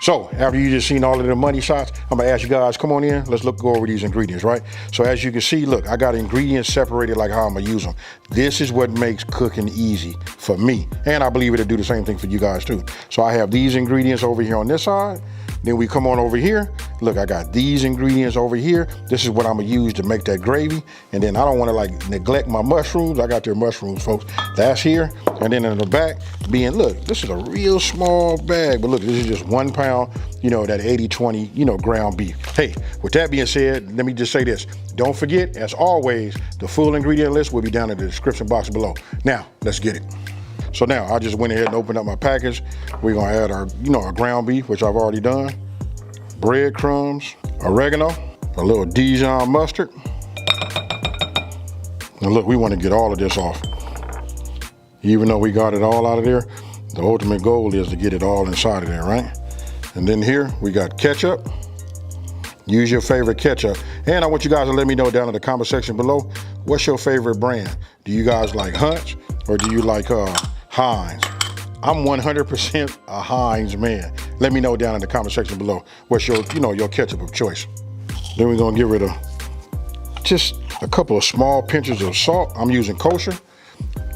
So after you just seen all of the money shots, I'm gonna ask you guys, come on in, let's go over these ingredients, right? So as you can see, look, I got ingredients separated like how I'm gonna use them. This is what makes cooking easy for me. And I believe it'll do the same thing for you guys too. So I have these ingredients over here on this side. Then we come on over here. Look, I got these ingredients over here. This is what I'm gonna use to make that gravy. And then I don't wanna like neglect my mushrooms. I got their mushrooms, folks. That's here. And then in the back, look, this is a real small bag, but look, this is just 1 pound, that 80-20, ground beef. Hey, with that being said, let me just say this. Don't forget, as always, the full ingredient list will be down in the description box below. Now, let's get it. So now I just went ahead and opened up my package. We're gonna add our, our ground beef, which I've already done. Breadcrumbs, oregano, a little Dijon mustard. Now look, we wanna get all of this off. Even though we got it all out of there, the ultimate goal is to get it all inside of there, right? And then here we got ketchup. Use your favorite ketchup. And I want you guys to let me know down in the comment section below, what's your favorite brand? Do you guys like Hunt's or do you like Heinz? I'm 100% a Heinz man. Let me know down in the comment section below what's your, your ketchup of choice. Then we're gonna get rid of just a couple of small pinches of salt. I'm using kosher.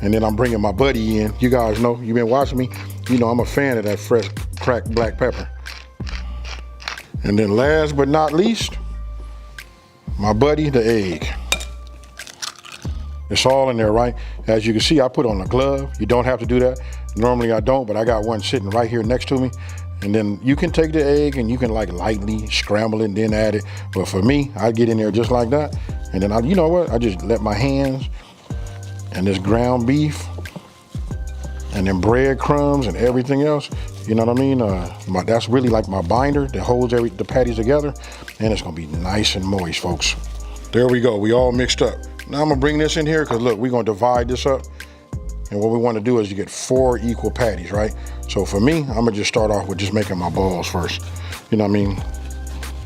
And then I'm bringing my buddy in. You guys know, you've been watching me. I'm a fan of that fresh cracked black pepper. And then last but not least, my buddy, the egg. It's all in there, right? As you can see, I put on a glove. You don't have to do that. Normally I don't, but I got one sitting right here next to me. And then you can take the egg and you can like lightly scramble it and then add it. But for me, I get in there just like that. And then I just let my hands and this ground beef and then breadcrumbs and everything else, you know what I mean? That's really like my binder that holds the patties together, and it's gonna be nice and moist, folks. There we go, we all mixed up. Now I'm gonna bring this in here because look, we're gonna divide this up, and what we wanna do is you get 4 equal patties, right? So for me, I'm gonna just start off with just making my balls first, you know what I mean?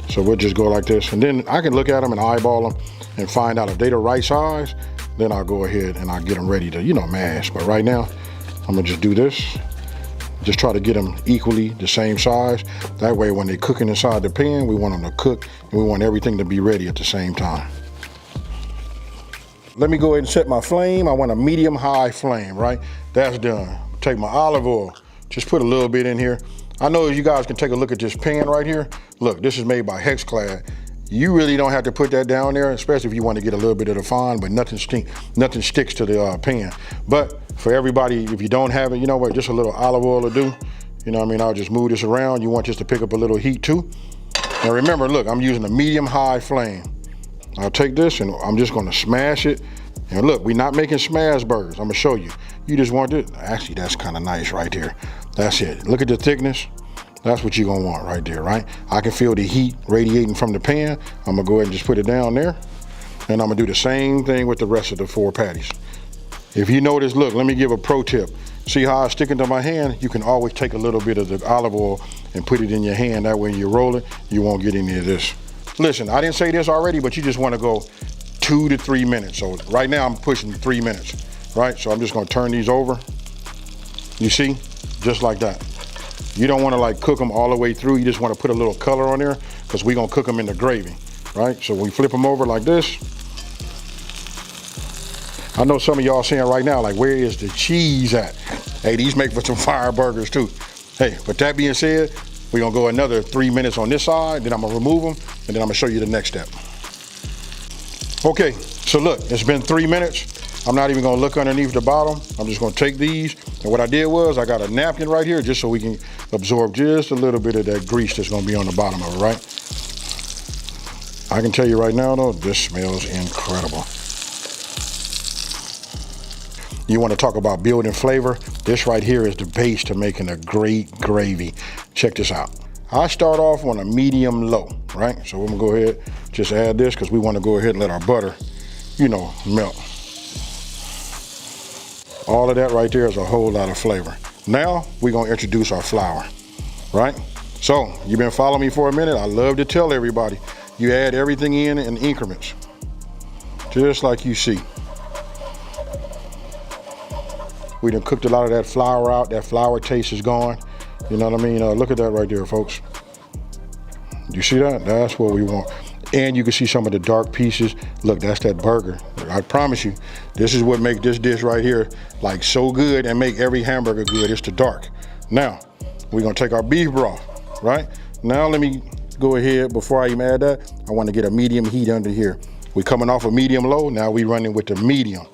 So we'll just go like this, and then I can look at them and eyeball them and find out if they're the right size. Then I'll go ahead and I'll get them ready to, mash. But right now, I'm gonna just do this. Just try to get them equally the same size. That way, when they're cooking inside the pan, we want them to cook and we want everything to be ready at the same time. Let me go ahead and set my flame. I want a medium-high flame, right? That's done. Take my olive oil, just put a little bit in here. I know you guys can take a look at this pan right here. Look, this is made by Hexclad. You really don't have to put that down there, especially if you want to get a little bit of the fond, but nothing sticks to the pan. But for everybody, if you don't have it, you know what, just a little olive oil will do. You know what I mean? I'll just move this around. You want this to pick up a little heat too. And remember, look, I'm using a medium-high flame. I'll take this and I'm just gonna smash it. And look, we're not making smash burgers. I'm gonna show you. You just want it. Actually, that's kind of nice right there. That's it. Look at the thickness. That's what you're gonna want right there, right? I can feel the heat radiating from the pan. I'm gonna go ahead and just put it down there. And I'm gonna do the same thing with the rest of the 4 patties. If you notice, look, let me give a pro tip. See how I stick it to my hand? You can always take a little bit of the olive oil and put it in your hand. That way when you roll it, you won't get any of this. Listen, I didn't say this already, but you just wanna go 2 to 3 minutes. So right now I'm pushing 3 minutes, right? So I'm just gonna turn these over. You see, just like that. You don't wanna like cook them all the way through. You just wanna put a little color on there because we're gonna cook them in the gravy, right? So we flip them over like this. I know some of y'all saying right now, like, where is the cheese at? Hey, these make for some fire burgers too. Hey, with that being said, we're gonna go another 3 minutes on this side, then I'm gonna remove them, and then I'm gonna show you the next step. Okay, so look, it's been 3 minutes. I'm not even gonna look underneath the bottom. I'm just gonna take these, and what I did was I got a napkin right here just so we can absorb just a little bit of that grease that's gonna be on the bottom of it, right? I can tell you right now though, this smells incredible. You wanna talk about building flavor? This right here is the base to making a great gravy. Check this out. I start off on a medium low, right? So we're gonna go ahead, just add this because we wanna go ahead and let our butter, melt. All of that right there is a whole lot of flavor. Now we're gonna introduce our flour, right? So you've been following me for a minute. I love to tell everybody, you add everything in increments, just like you see. We done cooked a lot of that flour out. That flour taste is gone. You know what I mean? Look at that right there, folks. You see that? That's what we want. And you can see some of the dark pieces. Look, that's that burger. I promise you, this is what makes this dish right here like so good and make every hamburger good. It's the dark. Now, we're gonna take our beef broth, right? Now let me go ahead, before I even add that, I wanna get a medium heat under here. We're coming off a medium low, now we running with the medium,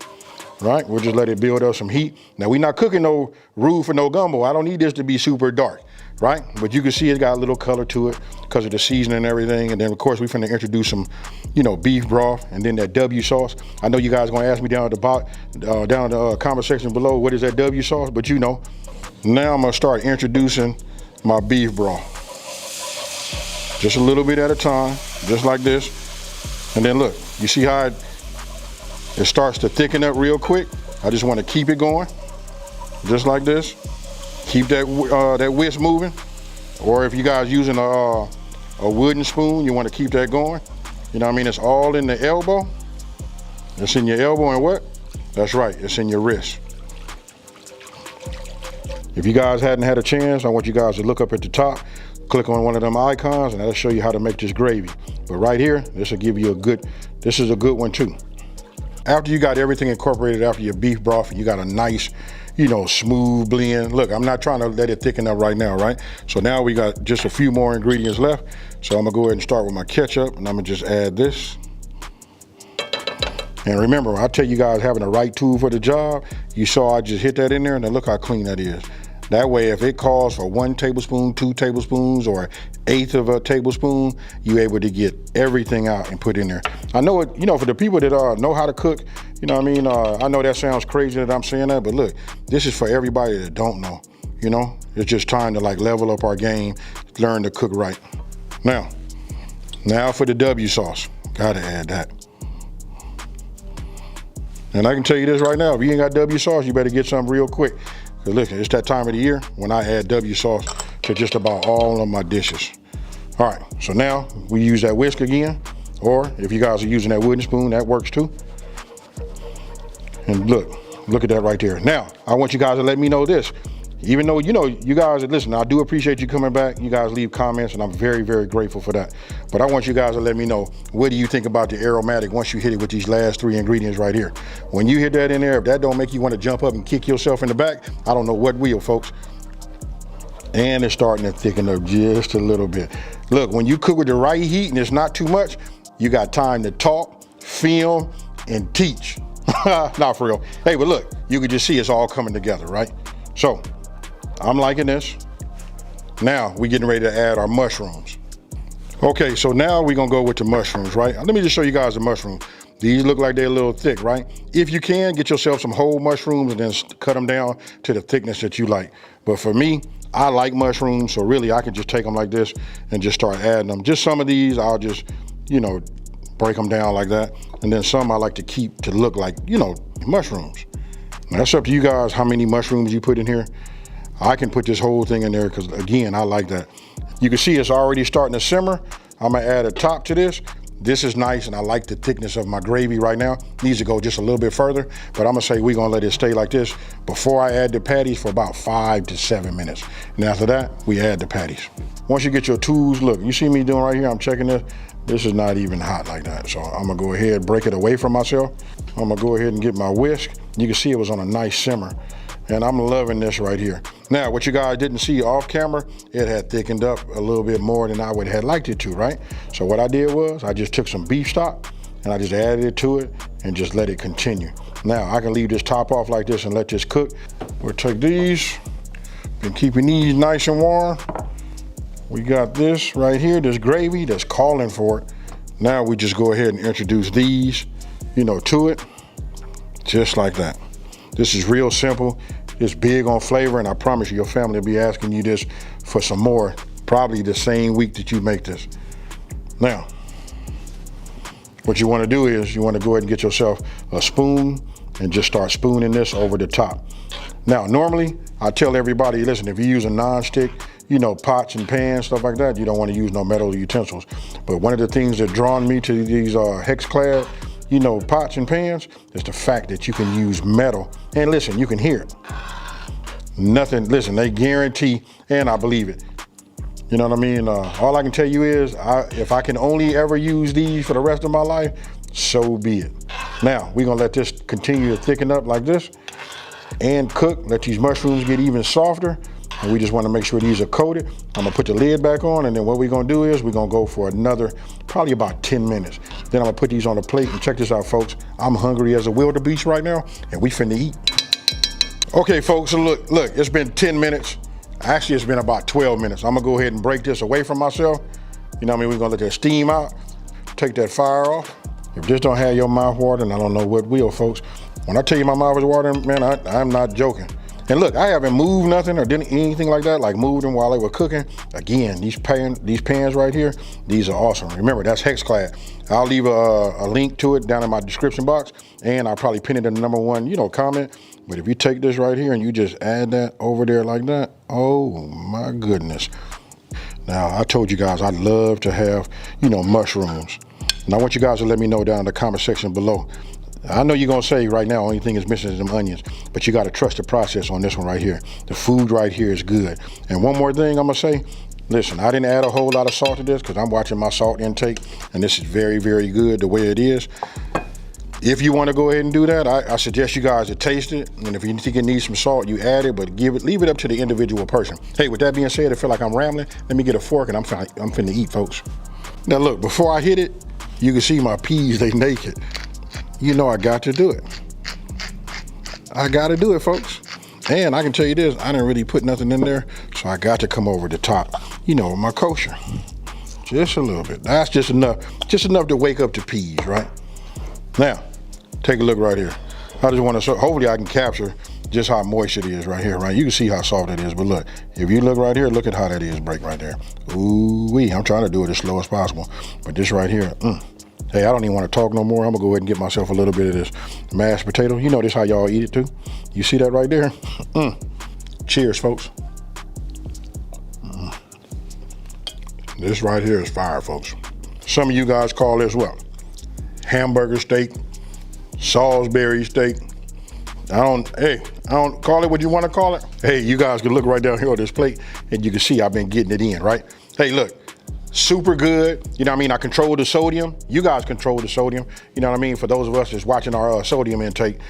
right? We'll just let it build up some heat. Now we're not cooking no roux for no gumbo. I don't need this to be super dark, right? But you can see it's got a little color to it because of the seasoning and everything. And then of course we finna introduce some, beef broth and then that W sauce. I know you guys are gonna ask me down at the bottom, down in the comment section below, what is that W sauce? But now I'm gonna start introducing my beef broth. Just a little bit at a time, just like this. And then look, you see how it starts to thicken up real quick? I just wanna keep it going, just like this. Keep that whisk moving. Or if you guys using a wooden spoon, you wanna keep that going. You know what I mean? It's all in the elbow. It's in your elbow and what? That's right, it's in your wrist. If you guys hadn't had a chance, I want you guys to look up at the top, click on one of them icons, and that'll show you how to make this gravy. But right here, this will give you this is a good one too. After you got everything incorporated after your beef broth, and you got a nice, smooth blend. Look, I'm not trying to let it thicken up right now, right? So now we got just a few more ingredients left. So I'm gonna go ahead and start with my ketchup, and I'm gonna just add this. And remember, I tell you guys, having the right tool for the job, you saw I just hit that in there, and then look how clean that is. That way, if it calls for 1 tablespoon, 2 tablespoons, or 1/8 of a tablespoon, you're able to get everything out and put in there. I know it, for the people that know how to cook, I know that sounds crazy that I'm saying that, but look, this is for everybody that don't know, It's just time to level up our game, learn to cook right. Now for the W sauce, gotta add that. And I can tell you this right now, if you ain't got W sauce, you better get some real quick. Cause listen, it's that time of the year when I add W sauce to just about all of my dishes. All right, so now we use that whisk again, or if you guys are using that wooden spoon, that works too. And look at that right there. Now, I want you guys to let me know this. Even though, you guys, listen, I do appreciate you coming back. You guys leave comments, and I'm very, very grateful for that. But I want you guys to let me know, what do you think about the aromatic once you hit it with these last 3 ingredients right here? When you hit that in there, if that don't make you want to jump up and kick yourself in the back, I don't know what will, folks. And it's starting to thicken up just a little bit. Look, when you cook with the right heat and it's not too much, you got time to talk, film, and teach. Not for real. Hey, but look, you can just see it's all coming together, right? So, I'm liking this. Now we getting ready to add our mushrooms. Okay, so now we're gonna go with the mushrooms, right? Let me just show you guys the mushrooms. These look like they're a little thick, right? If you can, get yourself some whole mushrooms and then cut them down to the thickness that you like. But for me, I like mushrooms, so really I can just take them like this and just start adding them. Just some of these, I'll just, break them down like that. And then some I like to keep to look like, mushrooms. Now that's up to you guys how many mushrooms you put in here. I can put this whole thing in there because, again, I like that. You can see it's already starting to simmer. I'm gonna add a top to this. This is nice, and I like the thickness of my gravy right now. Needs to go just a little bit further, but I'm gonna say we're gonna let it stay like this before I add the patties for about 5 to 7 minutes. And after that, we add the patties. Once you get your tools, look, you see me doing right here, I'm checking this. This is not even hot like that. So I'm gonna go ahead, break it away from myself. I'm gonna go ahead and get my whisk. You can see it was on a nice simmer. And I'm loving this right here. Now, what you guys didn't see off camera, it had thickened up a little bit more than I would have liked it to, right? So what I did was, I just took some beef stock and I just added it to it and just let it continue. Now, I can leave this top off like this and let this cook. We'll take these, been keeping these nice and warm. We got this right here, this gravy that's calling for it. Now we just go ahead and introduce these, to it, just like that. This is real simple. It's big on flavor, and I promise you, your family will be asking you this for some more, probably the same week that you make this. Now, what you want to do is you want to go ahead and get yourself a spoon and just start spooning this over the top. Now, normally, I tell everybody, listen, if you're using non-stick, pots and pans, stuff like that, you don't want to use no metal utensils. But one of the things that drawn me to these hex-clad, pots and pans, is the fact that you can use metal. And listen, you can hear it. Nothing, listen, they guarantee, and I believe it. You know what I mean? All I can tell you is, if I can only ever use these for the rest of my life, so be it. Now, we're gonna let this continue to thicken up like this and cook, let these mushrooms get even softer. And we just wanna make sure these are coated. I'm gonna put the lid back on, and then what we're gonna do is we're gonna go for another, probably about 10 minutes. Then I'm gonna put these on a plate, and check this out, folks. I'm hungry as a wildebeest right now, and we finna eat. Okay, folks, so look, it's been 10 minutes. Actually, it's been about 12 minutes. I'm gonna go ahead and break this away from myself. You know what I mean? We're gonna let that steam out, take that fire off. If this don't have your mouth watering, I don't know what will, folks. When I tell you my mouth is watering, man, I'm not joking. And look, I haven't moved nothing or did anything like that, like moved them while they were cooking. Again, these pans right here, these are awesome. Remember, that's hex-clad. I'll leave a link to it down in my description box, and I'll probably pin it in the #1, comment. But if you take this right here and you just add that over there like that, oh my goodness. Now, I told you guys I'd love to have, mushrooms. And I want you guys to let me know down in the comment section below. I know you're gonna say right now, only thing is missing is them onions, but you gotta trust the process on this one right here. The food right here is good. And one more thing I'm gonna say, listen, I didn't add a whole lot of salt to this because I'm watching my salt intake, and this is very, very good the way it is. If you want to go ahead and do that, I suggest you guys to taste it, and if you think it needs some salt, you add it, but leave it up to the individual person. Hey, with that being said, I feel like I'm rambling. Let me get a fork, and I'm finna eat, folks. Now look, before I hit it, you can see my peas, they naked. You know I got to do it. I got to do it, folks. And I can tell you this, I didn't really put nothing in there, so I got to come over the top, with my kosher. Just a little bit. That's just enough to wake up the peas, right? Now, take a look right here. I just want to hopefully I can capture just how moist it is right here, right? You can see how soft it is, but look, if you look right here, look at how that is break right there. Ooh-wee, I'm trying to do it as slow as possible. But this right here, Hey, I don't even want to talk no more. I'm gonna go ahead and get myself a little bit of this mashed potato. You know this how y'all eat it too. You see that right there? Cheers, folks. This right here is fire, folks. Some of you guys call this what? Hamburger steak, Salisbury steak. I don't call it what you want to call it. Hey, you guys can look right down here on this plate and you can see I've been getting it in, right? Hey, look, super good. You know what I mean? I control the sodium. You guys control the sodium. You know what I mean? For those of us that's watching our sodium intake,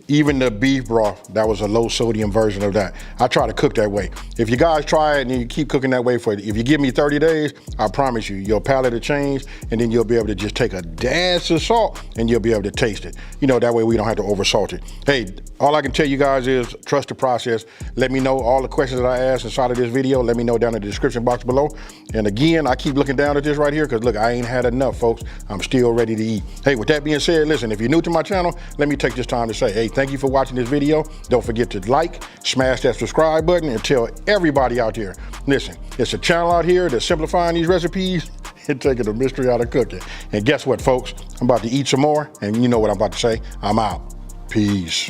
even the beef broth, that was a low sodium version of that. I try to cook that way. If you guys try it and you keep cooking that way if you give me 30 days, I promise you, your palate will change, and then you'll be able to just take a dash of salt and you'll be able to taste it. That way we don't have to over salt it. Hey, all I can tell you guys is trust the process. Let me know all the questions that I asked inside of this video. Let me know down in the description box below. And again, I keep looking down at this right here because look, I ain't had enough, folks. I'm still ready to eat. Hey, with that being said, listen, if you're new to my channel, let me take this time to say, hey, thank you for watching this video. Don't forget to like, smash that subscribe button, and tell everybody out there, listen, it's a channel out here that's simplifying these recipes and taking the mystery out of cooking. And guess what, folks? I'm about to eat some more, and you know what I'm about to say. I'm out. Peace.